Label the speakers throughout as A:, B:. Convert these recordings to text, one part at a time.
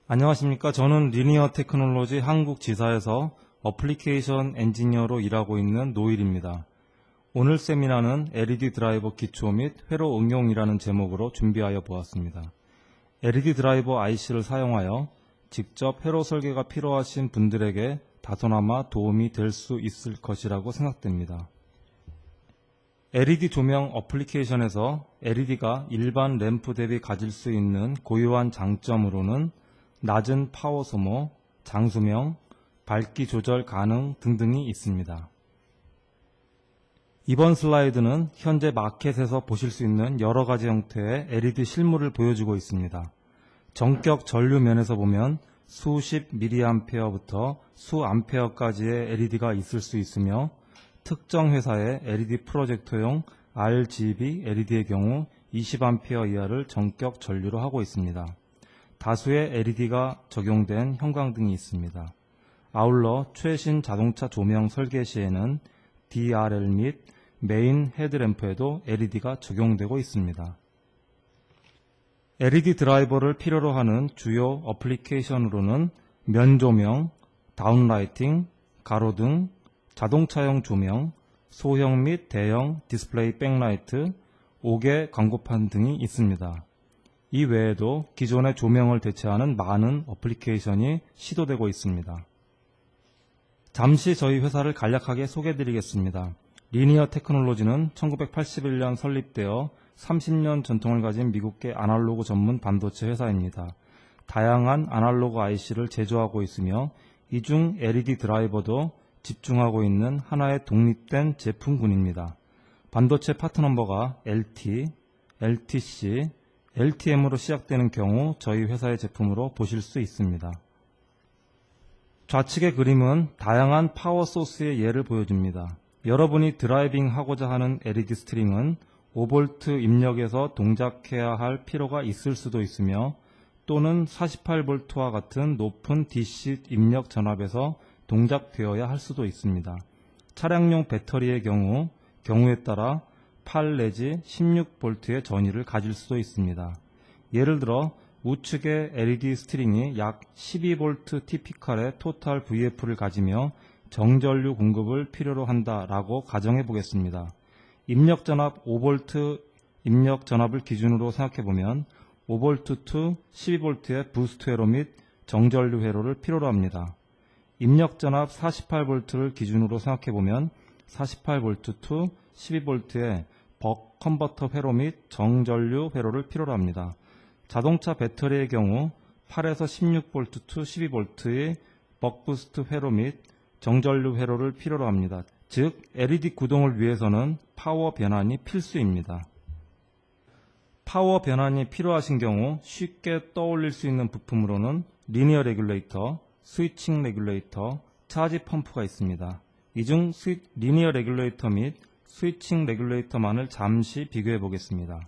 A: 안녕하십니까. 저는 리니어 테크놀로지 한국 지사에서 어플리케이션 엔지니어로 일하고 있는 노일입니다. 오늘 세미나는 LED 드라이버 기초 및 회로 응용이라는 제목으로 준비하여 보았습니다. LED 드라이버 IC를 사용하여 직접 회로 설계가 필요하신 분들에게 다소나마 도움이 될 수 있을 것이라고 생각됩니다. LED 조명 어플리케이션에서 LED가 일반 램프 대비 가질 수 있는 고유한 장점으로는 낮은 파워 소모, 장수명, 밝기 조절 가능 등등이 있습니다. 이번 슬라이드는 현재 마켓에서 보실 수 있는 여러 가지 형태의 LED 실물을 보여주고 있습니다. 전격 전류 면에서 보면 수십 mA부터 수 암페어까지의 LED가 있을 수 있으며 특정 회사의 LED 프로젝터용 RGB LED의 경우 20A 이하를 전격 전류로 하고 있습니다. 다수의 LED가 적용된 형광등이 있습니다. 아울러 최신 자동차 조명 설계 시에는 DRL 및 메인 헤드램프에도 LED가 적용되고 있습니다. LED 드라이버를 필요로 하는 주요 어플리케이션으로는 면조명, 다운라이팅, 가로등, 자동차용 조명, 소형 및 대형 디스플레이 백라이트, 5개 광고판 등이 있습니다. 이 외에도 기존의 조명을 대체하는 많은 어플리케이션이 시도되고 있습니다. 잠시 저희 회사를 간략하게 소개해드리겠습니다. 리니어 테크놀로지는 1981년 설립되어 30년 전통을 가진 미국계 아날로그 전문 반도체 회사입니다. 다양한 아날로그 IC를 제조하고 있으며 이 중 LED 드라이버도 집중하고 있는 하나의 독립된 제품군입니다. 반도체 파트 넘버가 LT, LTC, LTM으로 시작되는 경우 저희 회사의 제품으로 보실 수 있습니다. 좌측의 그림은 다양한 파워 소스의 예를 보여줍니다. 여러분이 드라이빙 하고자 하는 LED 스트링은 5V 입력에서 동작해야 할 필요가 있을 수도 있으며 또는 48V와 같은 높은 DC 입력 전압에서 동작되어야 할 수도 있습니다. 차량용 배터리의 경우에 따라 8 내지 16V의 전위를 가질 수도 있습니다. 예를 들어 우측의 LED 스트링이 약 12V 티피칼의 토탈 VF를 가지며 정전류 공급을 필요로 한다라고 가정해 보겠습니다. 입력 전압 5V 입력 전압을 기준으로 생각해보면 5V to 12V의 부스트 회로 및 정전류 회로를 필요로 합니다. 입력 전압 48V를 기준으로 생각해보면 48V to 12V의 벅 컨버터 회로 및 정전류 회로를 필요로 합니다. 자동차 배터리의 경우 8에서 16V to 12V의 벅 부스트 회로 및 정전류 회로를 필요로 합니다. 즉 LED 구동을 위해서는 파워 변환이 필수입니다. 파워 변환이 필요하신 경우 쉽게 떠올릴 수 있는 부품으로는 리니어 레귤레이터, 스위칭 레귤레이터, 차지 펌프가 있습니다. 이 중 리니어 레귤레이터 및 스위칭 레귤레이터만을 잠시 비교해 보겠습니다.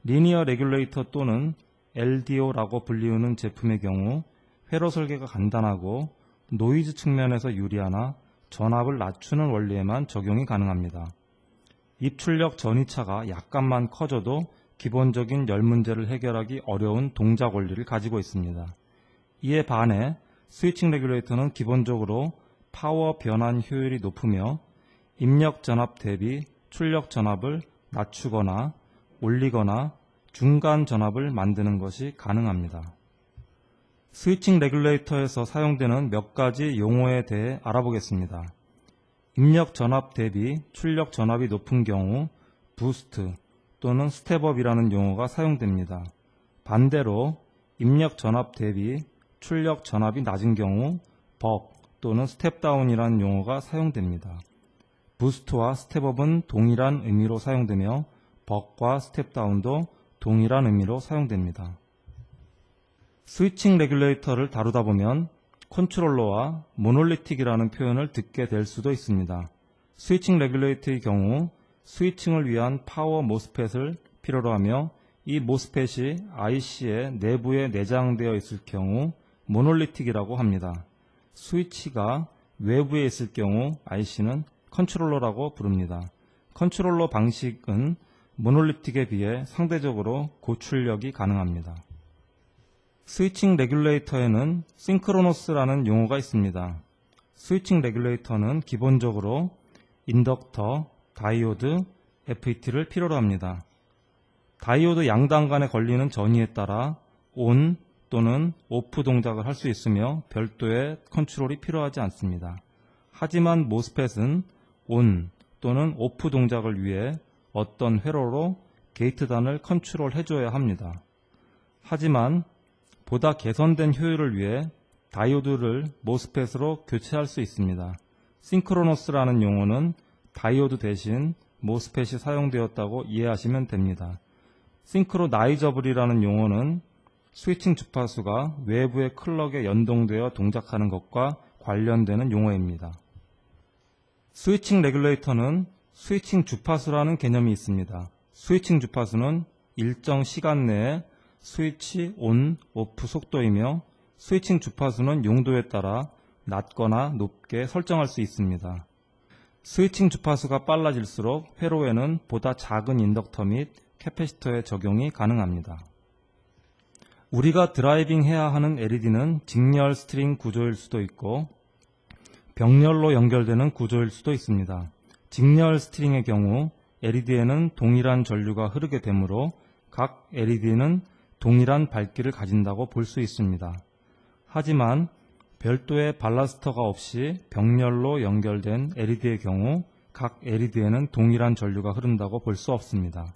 A: 리니어 레귤레이터 또는 LDO라고 불리우는 제품의 경우 회로 설계가 간단하고 노이즈 측면에서 유리하나 전압을 낮추는 원리에만 적용이 가능합니다. 입출력 전위차가 약간만 커져도 기본적인 열 문제를 해결하기 어려운 동작 원리를 가지고 있습니다. 이에 반해 스위칭 레귤레이터는 기본적으로 파워 변환 효율이 높으며 입력 전압 대비 출력 전압을 낮추거나 올리거나 중간 전압을 만드는 것이 가능합니다. 스위칭 레귤레이터에서 사용되는 몇 가지 용어에 대해 알아보겠습니다. 입력 전압 대비 출력 전압이 높은 경우 부스트 또는 스텝업이라는 용어가 사용됩니다. 반대로 입력 전압 대비 출력 전압이 낮은 경우 벅 또는 스텝다운이라는 용어가 사용됩니다. 부스트와 스텝업은 동일한 의미로 사용되며 벅과 스텝다운도 동일한 의미로 사용됩니다. 스위칭 레귤레이터를 다루다 보면 컨트롤러와 모놀리틱이라는 표현을 듣게 될 수도 있습니다. 스위칭 레귤레이터의 경우 스위칭을 위한 파워 모스펫을 필요로 하며 이 모스펫이 IC의 내부에 내장되어 있을 경우 모놀리틱이라고 합니다. 스위치가 외부에 있을 경우 IC는 컨트롤러라고 부릅니다. 컨트롤러 방식은 모놀리틱에 비해 상대적으로 고출력이 가능합니다. 스위칭 레귤레이터에는 싱크로너스라는 용어가 있습니다. 스위칭 레귤레이터는 기본적으로 인덕터, 다이오드, FET를 필요로 합니다. 다이오드 양단 간에 걸리는 전위에 따라 ON 또는 OFF 동작을 할 수 있으며 별도의 컨트롤이 필요하지 않습니다. 하지만 MOSFET은 ON 또는 OFF 동작을 위해 어떤 회로로 게이트단을 컨트롤 해줘야 합니다. 하지만 보다 개선된 효율을 위해 다이오드를 MOSFET으로 교체할 수 있습니다. 싱크로너스라는 용어는 다이오드 대신 MOSFET이 사용되었다고 이해하시면 됩니다. 싱크로나이저블이라는 용어는 스위칭 주파수가 외부의 클럭에 연동되어 동작하는 것과 관련되는 용어입니다. 스위칭 레귤레이터는 스위칭 주파수라는 개념이 있습니다. 스위칭 주파수는 일정 시간 내에 스위치 온, 오프 속도이며 스위칭 주파수는 용도에 따라 낮거나 높게 설정할 수 있습니다. 스위칭 주파수가 빨라질수록 회로에는 보다 작은 인덕터 및 캐패시터의 적용이 가능합니다. 우리가 드라이빙 해야 하는 LED는 직렬 스트링 구조일 수도 있고 병렬로 연결되는 구조일 수도 있습니다. 직렬 스트링의 경우 LED에는 동일한 전류가 흐르게 되므로 각 LED는 동일한 밝기를 가진다고 볼 수 있습니다. 하지만 별도의 발라스터가 없이 병렬로 연결된 LED의 경우 각 LED에는 동일한 전류가 흐른다고 볼 수 없습니다.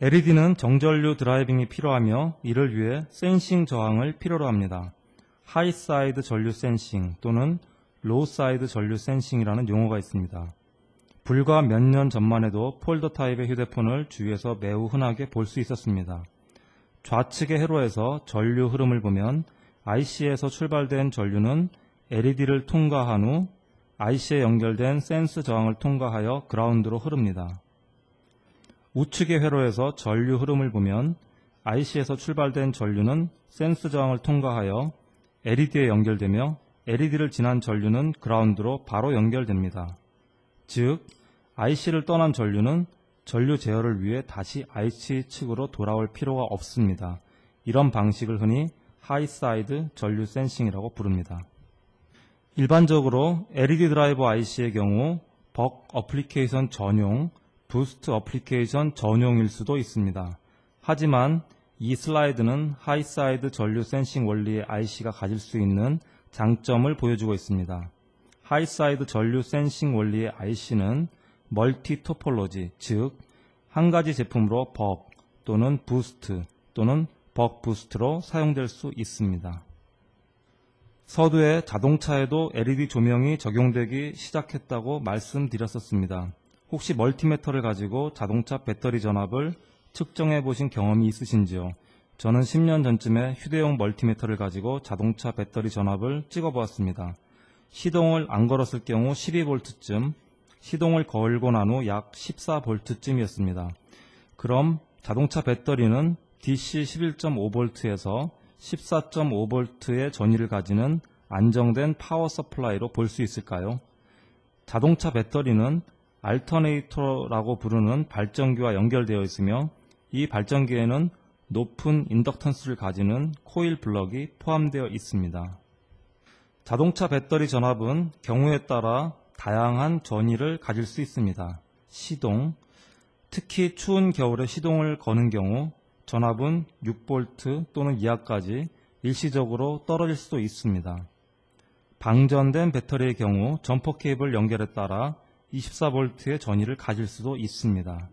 A: LED는 정전류 드라이빙이 필요하며 이를 위해 센싱 저항을 필요로 합니다. 하이사이드 전류 센싱 또는 로우사이드 전류 센싱이라는 용어가 있습니다. 불과 몇 년 전만 해도 폴더 타입의 휴대폰을 주위에서 매우 흔하게 볼 수 있었습니다. 좌측의 회로에서 전류 흐름을 보면 IC에서 출발된 전류는 LED를 통과한 후 IC에 연결된 센스 저항을 통과하여 그라운드로 흐릅니다. 우측의 회로에서 전류 흐름을 보면 IC에서 출발된 전류는 센스 저항을 통과하여 LED에 연결되며 LED를 지난 전류는 그라운드로 바로 연결됩니다. 즉, IC를 떠난 전류는 전류 제어를 위해 다시 IC 측으로 돌아올 필요가 없습니다. 이런 방식을 흔히 하이사이드 전류 센싱이라고 부릅니다. 일반적으로 LED 드라이버 IC의 경우 벅 어플리케이션 전용, 부스트 어플리케이션 전용일 수도 있습니다. 하지만 이 슬라이드는 하이사이드 전류 센싱 원리의 IC가 가질 수 있는 장점을 보여주고 있습니다. 하이사이드 전류 센싱 원리의 IC는 멀티 토폴로지, 즉 한 가지 제품으로 벅 또는 부스트 또는 벅 부스트로 사용될 수 있습니다. 서두에 자동차에도 LED 조명이 적용되기 시작했다고 말씀드렸었습니다. 혹시 멀티미터를 가지고 자동차 배터리 전압을 측정해 보신 경험이 있으신지요? 저는 10년 전쯤에 휴대용 멀티미터를 가지고 자동차 배터리 전압을 찍어 보았습니다. 시동을 안 걸었을 경우 12V쯤, 시동을 걸고 난 후 약 14V쯤이었습니다. 그럼 자동차 배터리는 DC 11.5V에서 14.5V의 전위를 가지는 안정된 파워 서플라이로 볼 수 있을까요? 자동차 배터리는 알터네이터라고 부르는 발전기와 연결되어 있으며 이 발전기에는 높은 인덕턴스를 가지는 코일 블럭이 포함되어 있습니다. 자동차 배터리 전압은 경우에 따라 다양한 전위를 가질 수 있습니다. 시동, 특히 추운 겨울에 시동을 거는 경우 전압은 6V 또는 이하까지 일시적으로 떨어질 수도 있습니다. 방전된 배터리의 경우 점퍼 케이블 연결에 따라 24V의 전위를 가질 수도 있습니다.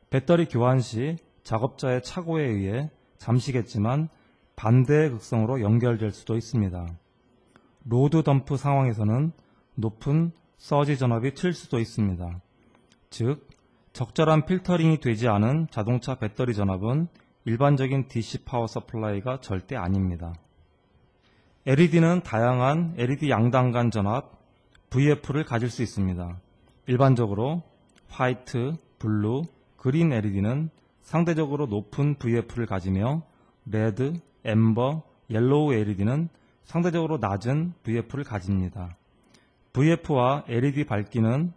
A: 배터리 교환 시 작업자의 착오에 의해 잠시겠지만 반대의 극성으로 연결될 수도 있습니다. 로드 덤프 상황에서는 높은 서지 전압이 튈 수도 있습니다. 즉, 적절한 필터링이 되지 않은 자동차 배터리 전압은 일반적인 DC 파워 서플라이가 절대 아닙니다. LED는 다양한 LED 양단간 전압 VF를 가질 수 있습니다. 일반적으로 화이트, 블루, 그린 LED는 상대적으로 높은 VF를 가지며 레드, 앰버, 옐로우 LED는 상대적으로 낮은 VF를 가집니다. VF와 LED 밝기는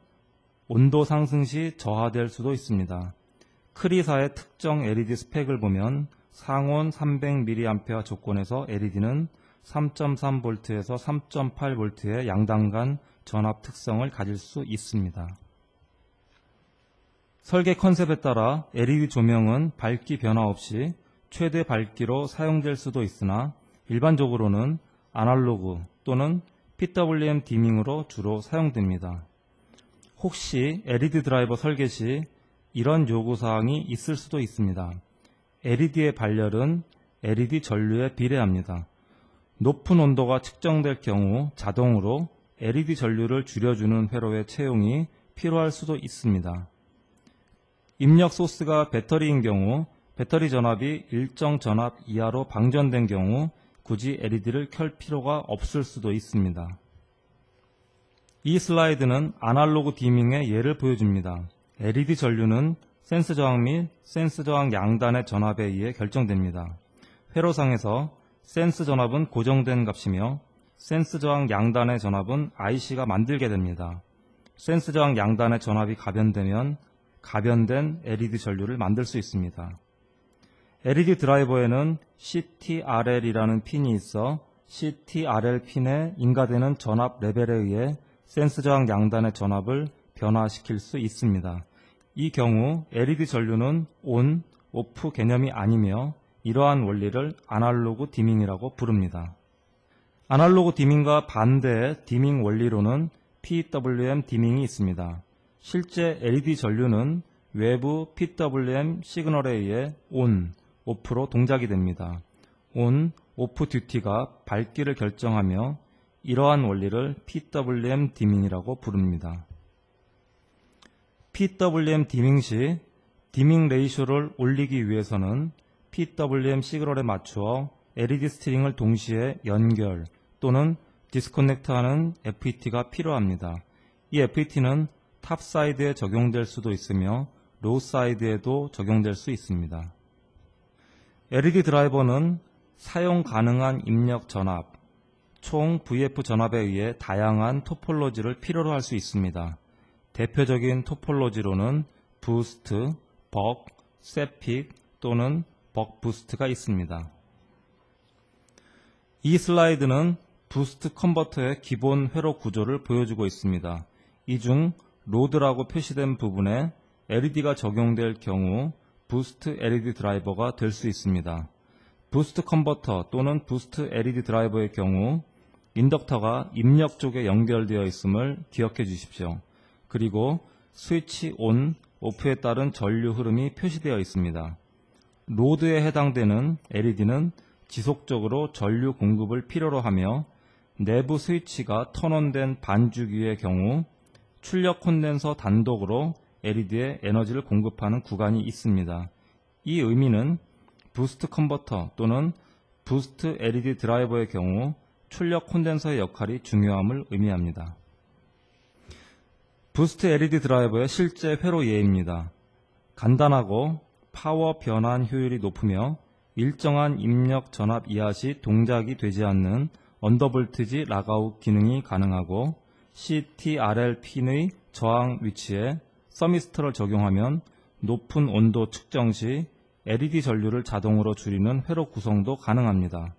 A: 온도 상승 시 저하될 수도 있습니다. 크리사의 특정 LED 스펙을 보면 상온 300mA 조건에서 LED는 3.3V에서 3.8V의 양단 간 전압 특성을 가질 수 있습니다. 설계 컨셉에 따라 LED 조명은 밝기 변화 없이 최대 밝기로 사용될 수도 있으나 일반적으로는 아날로그 또는 PWM 디밍으로 주로 사용됩니다. 혹시 LED 드라이버 설계 시 이런 요구사항이 있을 수도 있습니다. LED의 발열은 LED 전류에 비례합니다. 높은 온도가 측정될 경우 자동으로 LED 전류를 줄여주는 회로의 채용이 필요할 수도 있습니다. 입력 소스가 배터리인 경우 배터리 전압이 일정 전압 이하로 방전된 경우 굳이 LED를 켤 필요가 없을 수도 있습니다. 이 슬라이드는 아날로그 디밍의 예를 보여줍니다. LED 전류는 센스 저항 및 센스 저항 양단의 전압에 의해 결정됩니다. 회로상에서 센스 전압은 고정된 값이며 센스 저항 양단의 전압은 IC가 만들게 됩니다. 센스 저항 양단의 전압이 가변되면 가변된 LED 전류를 만들 수 있습니다. LED 드라이버에는 CTRL이라는 핀이 있어 CTRL 핀에 인가되는 전압 레벨에 의해 센스 저항 양단의 전압을 변화시킬 수 있습니다. 이 경우 LED 전류는 ON, OFF 개념이 아니며 이러한 원리를 아날로그 디밍이라고 부릅니다. 아날로그 디밍과 반대의 디밍 원리로는 PWM 디밍이 있습니다. 실제 LED 전류는 외부 PWM 시그널에 의해 ON, OFF로 동작이 됩니다. ON, OFF 듀티가 밝기를 결정하며 이러한 원리를 PWM 디밍이라고 부릅니다. PWM 디밍 시 디밍 레이쇼를 올리기 위해서는 PWM 시그널에 맞추어 LED 스트링을 동시에 연결 또는 디스커넥트하는 FET가 필요합니다. 이 FET는 탑 사이드에 적용될 수도 있으며 로우 사이드에도 적용될 수 있습니다. LED 드라이버는 사용 가능한 입력 전압, 총 VF 전압에 의해 다양한 토폴로지를 필요로 할 수 있습니다. 대표적인 토폴로지로는 부스트, 벅, 셋픽 또는 벅 부스트가 있습니다. 이 슬라이드는 부스트 컨버터의 기본 회로 구조를 보여주고 있습니다. 이 중 로드라고 표시된 부분에 LED가 적용될 경우 부스트 LED 드라이버가 될 수 있습니다. 부스트 컨버터 또는 부스트 LED 드라이버의 경우 인덕터가 입력 쪽에 연결되어 있음을 기억해 주십시오. 그리고 스위치 ON, OFF에 따른 전류 흐름이 표시되어 있습니다. 로드에 해당되는 LED는 지속적으로 전류 공급을 필요로 하며 내부 스위치가 턴온된 반주기의 경우 출력 콘덴서 단독으로 LED에 에너지를 공급하는 구간이 있습니다. 이 의미는 부스트 컨버터 또는 부스트 LED 드라이버의 경우 출력 콘덴서의 역할이 중요함을 의미합니다. 부스트 LED 드라이버의 실제 회로 예입니다. 간단하고 파워 변환 효율이 높으며 일정한 입력 전압 이하 시 동작이 되지 않는 언더볼티지 락아웃 기능이 가능하고 CTRL 핀의 저항 위치에 서미스터를 적용하면 높은 온도 측정 시 LED 전류를 자동으로 줄이는 회로 구성도 가능합니다.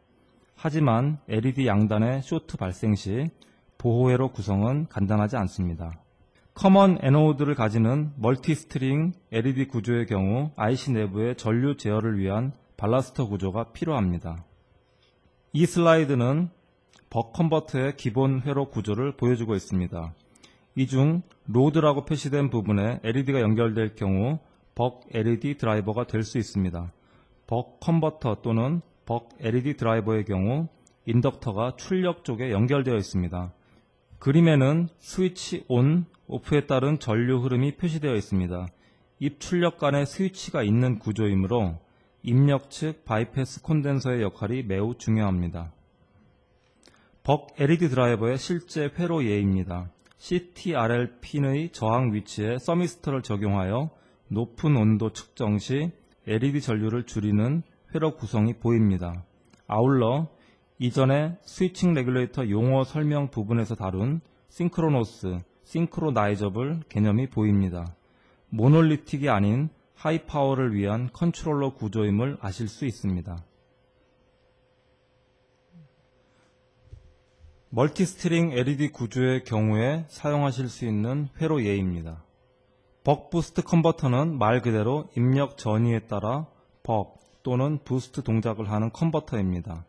A: 하지만 LED 양단의 쇼트 발생 시 보호회로 구성은 간단하지 않습니다. 커먼 애노드를 가지는 멀티 스트링 LED 구조의 경우 IC 내부의 전류 제어를 위한 발라스터 구조가 필요합니다. 이 슬라이드는 벅 컨버터의 기본 회로 구조를 보여주고 있습니다. 이 중 로드라고 표시된 부분에 LED가 연결될 경우 벅 LED 드라이버가 될 수 있습니다. 벅 컨버터 또는 벅 LED 드라이버의 경우 인덕터가 출력 쪽에 연결되어 있습니다. 그림에는 스위치 ON, OFF에 따른 전류 흐름이 표시되어 있습니다. 입 출력 간에 스위치가 있는 구조이므로 입력 측 바이패스 콘덴서의 역할이 매우 중요합니다. 벅 LED 드라이버의 실제 회로 예입니다. CTRL 핀의 저항 위치에 서미스터를 적용하여 높은 온도 측정 시 LED 전류를 줄이는 회로 구성이 보입니다. 아울러 이전에 스위칭 레귤레이터 용어 설명 부분에서 다룬 싱크로노스, 싱크로나이저블 개념이 보입니다. 모놀리틱이 아닌 하이 파워를 위한 컨트롤러 구조임을 아실 수 있습니다. 멀티스트링 LED 구조의 경우에 사용하실 수 있는 회로 예입니다. 벅 부스트 컨버터는 말 그대로 입력 전위에 따라 벅 또는 부스트 동작을 하는 컨버터입니다.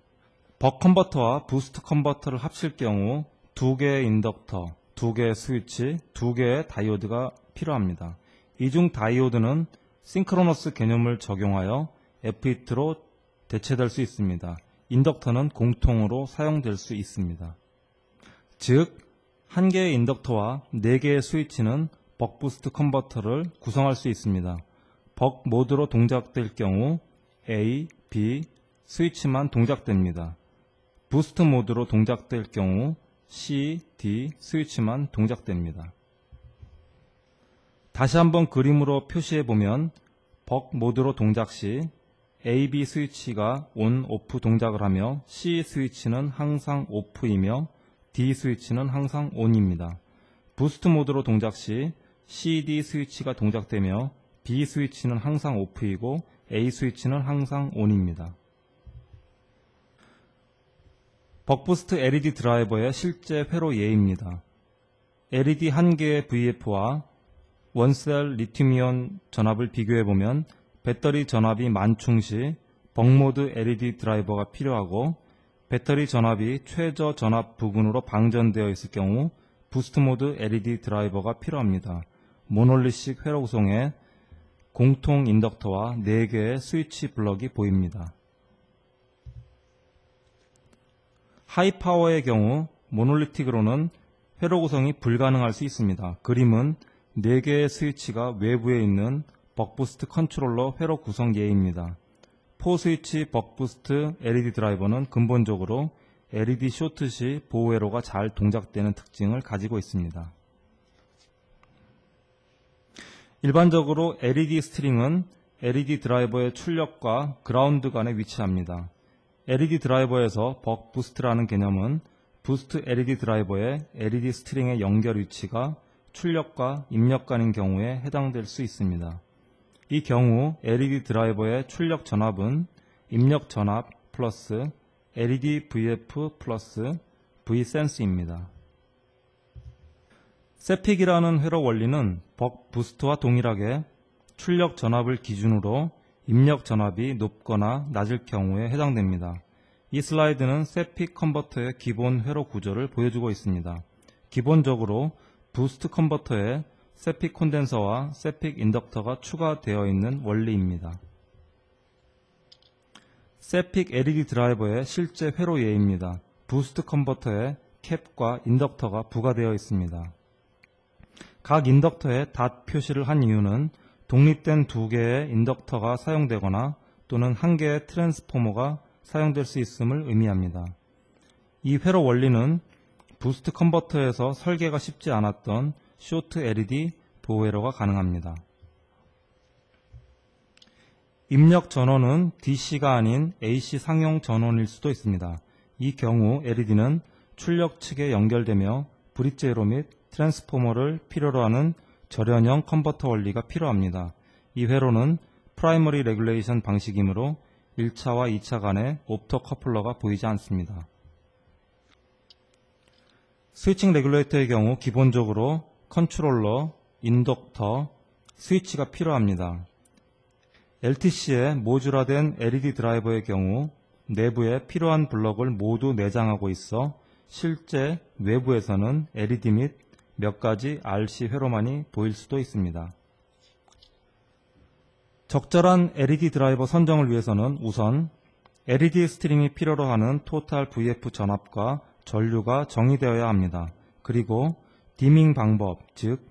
A: 벅 컨버터와 부스트 컨버터를 합칠 경우 2개의 인덕터, 2개의 스위치, 2개의 다이오드가 필요합니다. 이 중 다이오드는 싱크로너스 개념을 적용하여 FET로 대체될 수 있습니다. 인덕터는 공통으로 사용될 수 있습니다. 즉, 1개의 인덕터와 4개의 스위치는 벅 부스트 컨버터를 구성할 수 있습니다. 벅 모드로 동작될 경우 A, B 스위치만 동작됩니다. 부스트 모드로 동작될 경우 C, D 스위치만 동작됩니다. 다시 한번 그림으로 표시해 보면 벅 모드로 동작 시 A, B 스위치가 ON, OFF 동작을 하며 C 스위치는 항상 OFF이며 D 스위치는 항상 ON입니다. 부스트 모드로 동작 시 C, D 스위치가 동작되며 B 스위치는 항상 OFF이고 A 스위치는 항상 ON입니다. 벅부스트 LED 드라이버의 실제 회로 예입니다. LED 1개의 VF와 원셀 리튬이온 전압을 비교해보면 배터리 전압이 만충 시 벅모드 LED 드라이버가 필요하고 배터리 전압이 최저 전압 부근으로 방전되어 있을 경우 부스트 모드 LED 드라이버가 필요합니다. 모놀리식 회로 구성에 공통 인덕터와 4개의 스위치 블럭이 보입니다. 하이파워의 경우 모놀리틱으로는 회로 구성이 불가능할 수 있습니다. 그림은 4개의 스위치가 외부에 있는 벅부스트 컨트롤러 회로 구성 예입니다. 4스위치 벅부스트 LED 드라이버는 근본적으로 LED 쇼트 시 보호회로가 잘 동작되는 특징을 가지고 있습니다. 일반적으로 LED 스트링은 LED 드라이버의 출력과 그라운드 간에 위치합니다. LED 드라이버에서 벅 부스트라는 개념은 부스트 LED 드라이버의 LED 스트링의 연결 위치가 출력과 입력 간인 경우에 해당될 수 있습니다. 이 경우 LED 드라이버의 출력 전압은 입력 전압 플러스 LED VF 플러스 Vsense입니다. 세픽이라는 회로 원리는 벅 부스트와 동일하게 출력 전압을 기준으로 입력 전압이 높거나 낮을 경우에 해당됩니다. 이 슬라이드는 세픽 컨버터의 기본 회로 구조를 보여주고 있습니다. 기본적으로 부스트 컨버터에 세픽 콘덴서와 세픽 인덕터가 추가되어 있는 원리입니다. 세픽 LED 드라이버의 실제 회로 예입니다. 부스트 컨버터에 캡과 인덕터가 부과되어 있습니다. 각 인덕터에 닷 표시를 한 이유는 독립된 2개의 인덕터가 사용되거나 또는 1개의 트랜스포머가 사용될 수 있음을 의미합니다. 이 회로 원리는 부스트 컨버터에서 설계가 쉽지 않았던 쇼트 LED 보호회로가 가능합니다. 입력 전원은 DC가 아닌 AC 상용 전원일 수도 있습니다. 이 경우 LED는 출력 측에 연결되며 브릿지 회로 및 트랜스포머를 필요로 하는 절연형 컨버터 원리가 필요합니다. 이 회로는 프라이머리 레귤레이션 방식이므로 1차와 2차 간에 옵터 커플러가 보이지 않습니다. 스위칭 레귤레이터의 경우 기본적으로 컨트롤러, 인덕터, 스위치가 필요합니다. LTC의 모듈화된 LED 드라이버의 경우 내부에 필요한 블럭을 모두 내장하고 있어 실제 외부에서는 LED 및 몇 가지 RC 회로만이 보일 수도 있습니다. 적절한 LED 드라이버 선정을 위해서는 우선 LED 스트링이 필요로 하는 토탈 VF 전압과 전류가 정의되어야 합니다. 그리고 디밍 방법, 즉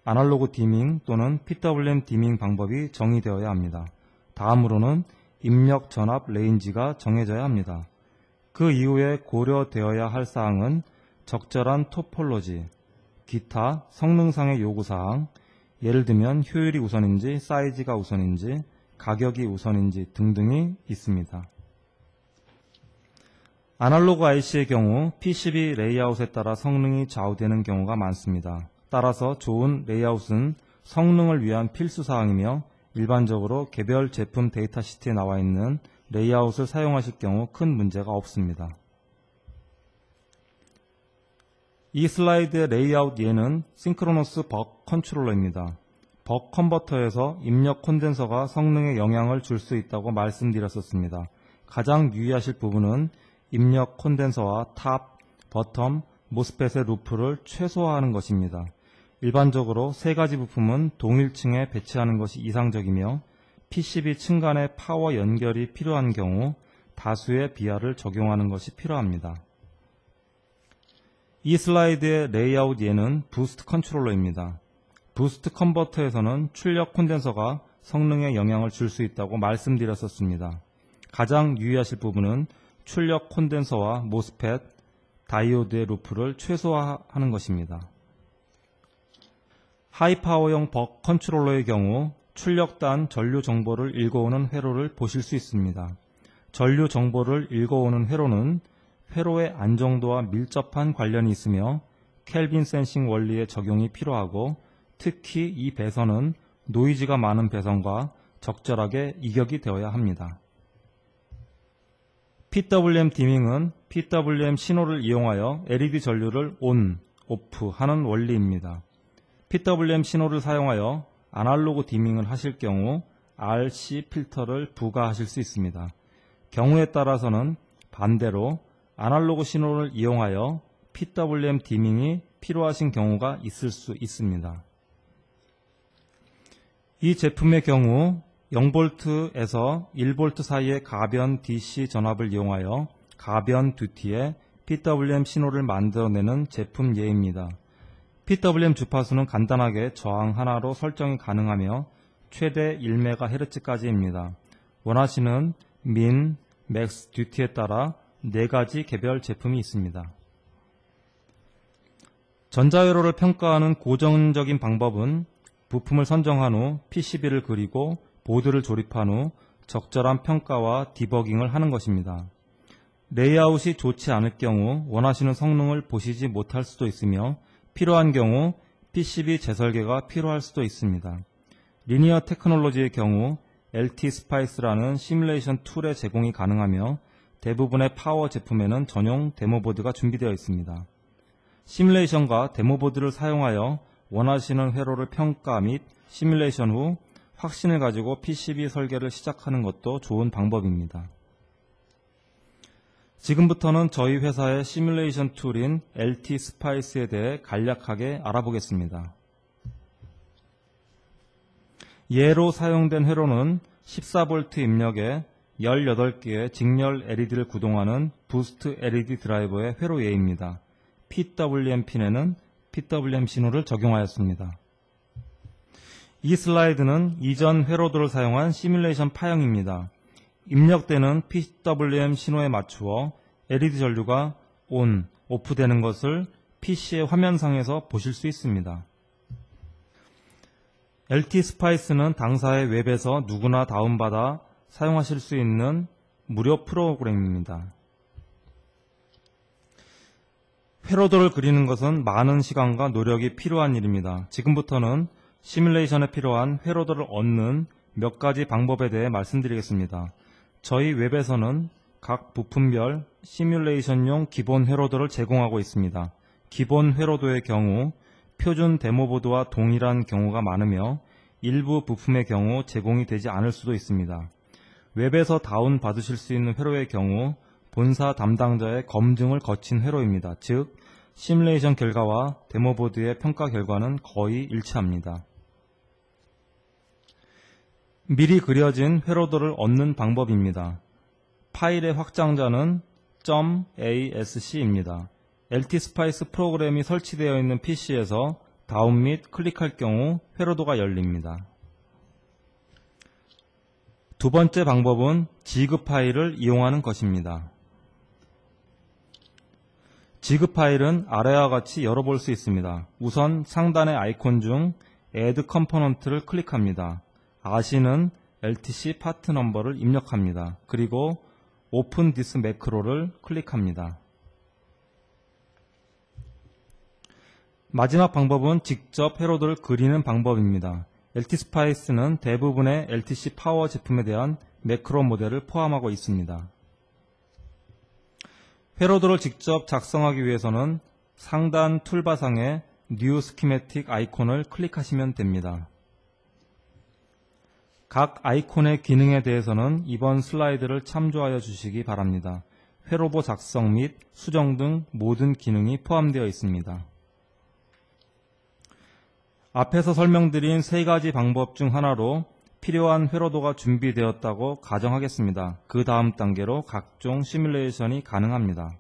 A: 아날로그 디밍 또는 PWM 디밍 방법이 정의되어야 합니다. 다음으로는 입력 전압 레인지가 정해져야 합니다. 그 이후에 고려되어야 할 사항은 적절한 토폴로지, 기타 성능상의 요구사항, 예를 들면 효율이 우선인지 사이즈가 우선인지 가격이 우선인지 등등이 있습니다. 아날로그 IC의 경우 PCB 레이아웃에 따라 성능이 좌우되는 경우가 많습니다. 따라서 좋은 레이아웃은 성능을 위한 필수사항이며 일반적으로 개별 제품 데이터 시트에 나와 있는 레이아웃을 사용하실 경우 큰 문제가 없습니다. 이 슬라이드의 레이아웃 예는 싱크로너스 벅 컨트롤러입니다. 벅 컨버터에서 입력 콘덴서가 성능에 영향을 줄 수 있다고 말씀드렸었습니다. 가장 유의하실 부분은 입력 콘덴서와 탑, 버텀, 모스펫의 루프를 최소화하는 것입니다. 일반적으로 세 가지 부품은 동일층에 배치하는 것이 이상적이며 PCB 층 간의 파워 연결이 필요한 경우 다수의 비하를 적용하는 것이 필요합니다. 이 슬라이드의 레이아웃 예는 부스트 컨트롤러입니다. 부스트 컨버터에서는 출력 콘덴서가 성능에 영향을 줄 수 있다고 말씀드렸었습니다. 가장 유의하실 부분은 출력 콘덴서와 모스펫, 다이오드의 루프를 최소화하는 것입니다. 하이파워용 벅 컨트롤러의 경우 출력단 전류 정보를 읽어오는 회로를 보실 수 있습니다. 전류 정보를 읽어오는 회로는 회로의 안정도와 밀접한 관련이 있으며 켈빈 센싱 원리의 적용이 필요하고 특히 이 배선은 노이즈가 많은 배선과 적절하게 이격이 되어야 합니다. PWM 디밍은 PWM 신호를 이용하여 LED 전류를 ON, OFF 하는 원리입니다. PWM 신호를 사용하여 아날로그 디밍을 하실 경우 RC 필터를 부과하실 수 있습니다. 경우에 따라서는 반대로 아날로그 신호를 이용하여 PWM 디밍이 필요하신 경우가 있을 수 있습니다. 이 제품의 경우 0V에서 1V 사이의 가변 DC 전압을 이용하여 가변 듀티에 PWM 신호를 만들어내는 제품 예입니다. PWM 주파수는 간단하게 저항 하나로 설정이 가능하며 최대 1MHz까지입니다. 원하시는 민, 맥스 듀티에 따라 4가지 개별 제품이 있습니다. 전자회로를 평가하는 고정적인 방법은 부품을 선정한 후 PCB를 그리고 보드를 조립한 후 적절한 평가와 디버깅을 하는 것입니다. 레이아웃이 좋지 않을 경우 원하시는 성능을 보시지 못할 수도 있으며 필요한 경우 PCB 재설계가 필요할 수도 있습니다. 리니어 테크놀로지의 경우 LT-SPICE라는 시뮬레이션 툴의 제공이 가능하며 대부분의 파워 제품에는 전용 데모보드가 준비되어 있습니다. 시뮬레이션과 데모보드를 사용하여 원하시는 회로를 평가 및 시뮬레이션 후 확신을 가지고 PCB 설계를 시작하는 것도 좋은 방법입니다. 지금부터는 저희 회사의 시뮬레이션 툴인 LT-SPICE에 대해 간략하게 알아보겠습니다. 예로 사용된 회로는 14V 입력에 18개의 직렬 LED를 구동하는 부스트 LED 드라이버의 회로 예입니다. PWM 핀에는 PWM 신호를 적용하였습니다. 이 슬라이드는 이전 회로들을 사용한 시뮬레이션 파형입니다. 입력되는 PWM 신호에 맞추어 LED 전류가 ON, OFF 되는 것을 PC의 화면상에서 보실 수 있습니다. LT-SPICE는 당사의 웹에서 누구나 다운받아 사용하실 수 있는 무료 프로그램입니다. 회로도를 그리는 것은 많은 시간과 노력이 필요한 일입니다. 지금부터는 시뮬레이션에 필요한 회로도를 얻는 몇 가지 방법에 대해 말씀드리겠습니다. 저희 웹에서는 각 부품별 시뮬레이션용 기본 회로도를 제공하고 있습니다. 기본 회로도의 경우 표준 데모보드와 동일한 경우가 많으며 일부 부품의 경우 제공이 되지 않을 수도 있습니다. 웹에서 다운받으실 수 있는 회로의 경우 본사 담당자의 검증을 거친 회로입니다. 즉, 시뮬레이션 결과와 데모보드의 평가 결과는 거의 일치합니다. 미리 그려진 회로도를 얻는 방법입니다. 파일의 확장자는 .asc입니다. LT-SPICE 프로그램이 설치되어 있는 PC에서 다운 및 클릭할 경우 회로도가 열립니다. 두 번째 방법은 지그 파일을 이용하는 것입니다. 지그 파일은 아래와 같이 열어볼 수 있습니다. 우선 상단의 아이콘 중 Add Component를 클릭합니다. RC는 LTC 파트 넘버를 입력합니다. 그리고 Open this macro를 클릭합니다. 마지막 방법은 직접 회로도를 그리는 방법입니다. LTSPICE는 대부분의 LTC 파워 제품에 대한 매크로 모델을 포함하고 있습니다. 회로도를 직접 작성하기 위해서는 상단 툴바상의 New Schematic 아이콘을 클릭하시면 됩니다. 각 아이콘의 기능에 대해서는 이번 슬라이드를 참조하여 주시기 바랍니다. 회로도 작성 및 수정 등 모든 기능이 포함되어 있습니다. 앞에서 설명드린 세 가지 방법 중 하나로 필요한 회로도가 준비되었다고 가정하겠습니다. 그 다음 단계로 각종 시뮬레이션이 가능합니다.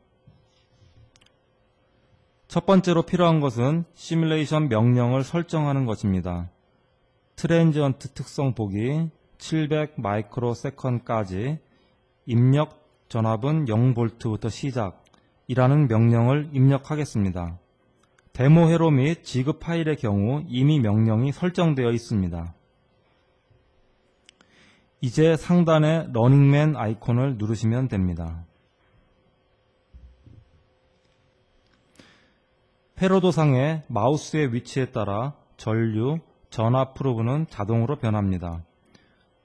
A: 첫 번째로 필요한 것은 시뮬레이션 명령을 설정하는 것입니다. 트랜지언트 특성 보기 700 마이크로세컨까지 입력 전압은 0V부터 시작이라는 명령을 입력하겠습니다. 데모 회로 및 지급 파일의 경우 이미 명령이 설정되어 있습니다. 이제 상단의 러닝맨 아이콘을 누르시면 됩니다. 회로도상의 마우스의 위치에 따라 전류, 전압 프로브는 자동으로 변합니다.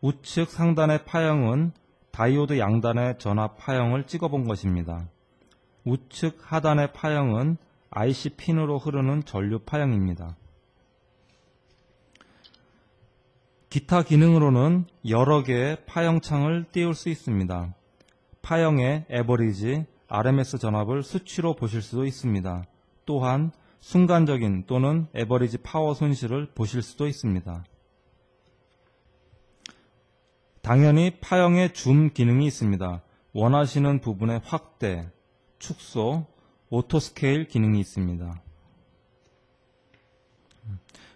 A: 우측 상단의 파형은 다이오드 양단의 전압 파형을 찍어본 것입니다. 우측 하단의 파형은 IC 핀으로 흐르는 전류 파형입니다. 기타 기능으로는 여러 개의 파형창을 띄울 수 있습니다. 파형의 에버리지, RMS 전압을 수치로 보실 수도 있습니다. 또한 순간적인 또는 에버리지 파워 손실을 보실 수도 있습니다. 당연히 파형의 줌 기능이 있습니다. 원하시는 부분의 확대, 축소, 오토 스케일 기능이 있습니다.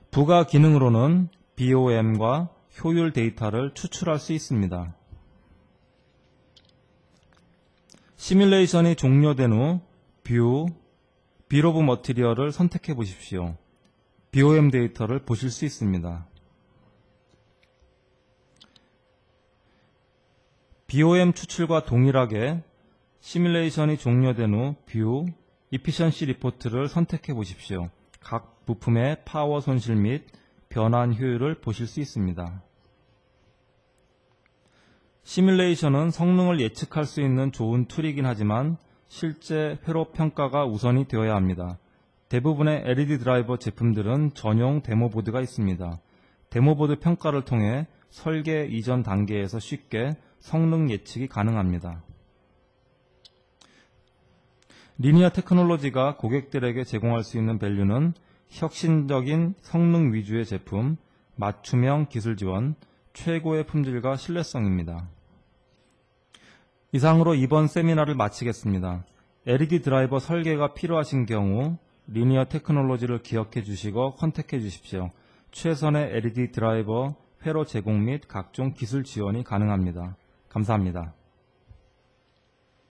A: 부가 기능으로는 BOM과 효율 데이터를 추출할 수 있습니다. 시뮬레이션이 종료된 후 뷰, 빌 오브 머티리얼을 선택해 보십시오. BOM 데이터를 보실 수 있습니다. BOM 추출과 동일하게 시뮬레이션이 종료된 후 뷰, 이피션시 리포트를 선택해 보십시오. 각 부품의 파워 손실 및 변환 효율을 보실 수 있습니다. 시뮬레이션은 성능을 예측할 수 있는 좋은 툴이긴 하지만 실제 회로 평가가 우선이 되어야 합니다. 대부분의 LED 드라이버 제품들은 전용 데모보드가 있습니다. 데모보드 평가를 통해 설계 이전 단계에서 쉽게 성능 예측이 가능합니다. 리니어 테크놀로지가 고객들에게 제공할 수 있는 밸류는 혁신적인 성능 위주의 제품, 맞춤형 기술 지원, 최고의 품질과 신뢰성입니다. 이상으로 이번 세미나를 마치겠습니다. LED 드라이버 설계가 필요하신 경우 리니어 테크놀로지를 기억해 주시고 컨택해 주십시오. 최선의 LED 드라이버 회로 제공 및 각종 기술 지원이 가능합니다. 감사합니다.